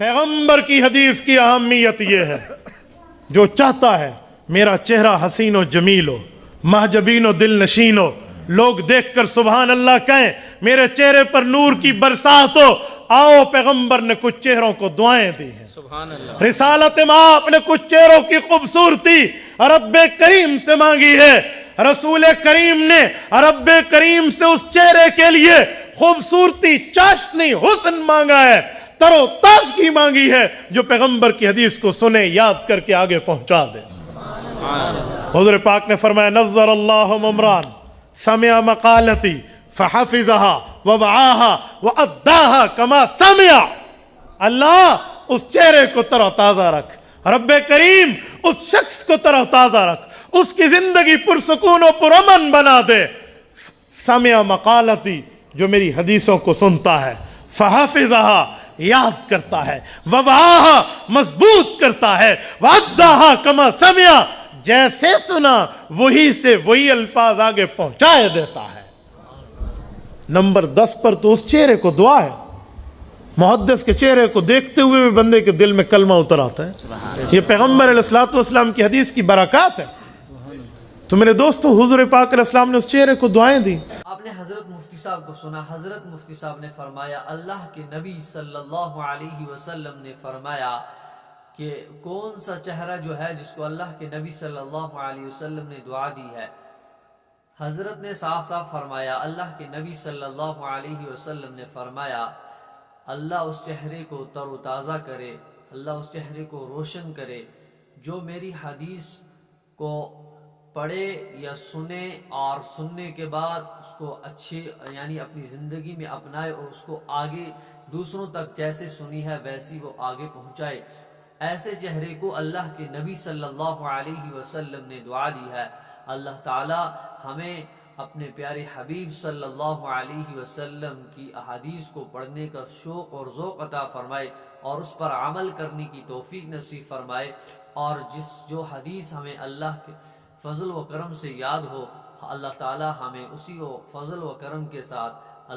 پیغمبر کی حدیث کی اہمیت یہ ہے، جو چاہتا ہے میرا چہرہ حسین و جمیل ہو، محجبین و دل نشین ہو، لوگ دیکھ کر سبحان اللہ کہیں، میرے چہرے پر نور کی برسات ہو، آؤ پیغمبر نے کچھ چہروں کو دعائیں دی ہیں، سبحان اللہ۔ رسالت مآب نے کچھ چہروں کی خوبصورتی رب کریم سے مانگی ہے، رسول کریم نے رب کریم سے اس چہرے کے لیے خوبصورتی، چاشنی، حسن مانگا ہے، تر و تازگی مانگی ہے، جو پیغمبر کی حدیث کو سنے، یاد کر کے آگے پہنچا دے۔ حضور پاک نے فرمایا نظر اللہ ممران سمع مقالتی فحفظها ووعاها واداها کما سمع، اللہ اس چہرے کو تر و تازہ رکھ، رب کریم اس شخص کو تر و تازہ رکھ، اس کی زندگی پرسکون و پرامن بنا دے۔ سمع مقالتی، جو میری حدیثوں کو سنتا ہے، فحفظها یاد کرتا ہے، ووعاها مضبوط کرتا ہے، واداها کما سمع جیسے سنا وہی سے وہی الفاظ آگے پہنچائے دیتا ہے۔ نمبر 10 پر تو اس چہرے کو دعا ہے، محدث کے چہرے کو دیکھتے ہوئے بھی بندے کے دل میں کلمہ اتر آتا ہے، یہ پیغمبر علیہ الصلوۃ والسلام کی حدیث کی برکات ہے۔ تو میرے دوستو، حضور پاک علیہ السلام نے اس چہرے کو دعائیں دی۔ آپ نے حضرت مفتی صاحب کو سنا، حضرت مفتی صاحب نے فرمایا اللہ کے نبی صلی اللہ علیہ وسلم نے فرمایا کہ کون سا چہرہ جو ہے جس کو اللہ کے نبی صلی اللہ علیہ وسلم نے دعا دی ہے، حضرت نے صاف صاف فرمایا، اللہ کے نبی صلی اللہ علیہ وسلم نے فرمایا اللہ اس چہرے کو تر و تازہ کرے، اللہ اس چہرے کو روشن کرے جو میری حدیث کو پڑھے یا سنے، اور سننے کے بعد اس کو اچھے یعنی اپنی زندگی میں اپنائے اور اس کو آگے دوسروں تک جیسے سنی ہے ویسی وہ آگے پہنچائے۔ ایسے چہرے کو اللہ کے نبی صلی اللہ علیہ وسلم نے دعا دی ہے۔ اللہ تعالی ہمیں اپنے پیارے حبیب صلی اللہ علیہ وسلم کی احادیث کو پڑھنے کا شوق اور ذوق عطا فرمائے اور اس پر عمل کرنے کی توفیق نصیب فرمائے، اور جو حدیث ہمیں اللہ کے فضل و کرم سے یاد ہو، اللہ تعالی ہمیں اسی فضل و کرم کے ساتھ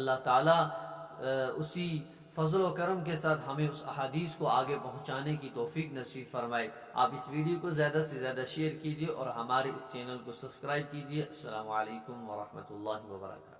اسی فضل و کرم کے ساتھ ہمیں اس احادیث کو آگے پہنچانے کی توفیق نصیب فرمائے۔ آپ اس ویڈیو کو زیادہ سے زیادہ شیئر کیجئے اور ہمارے اس چینل کو سبسکرائب کیجئے۔ السلام علیکم ورحمۃ اللہ وبرکاتہ۔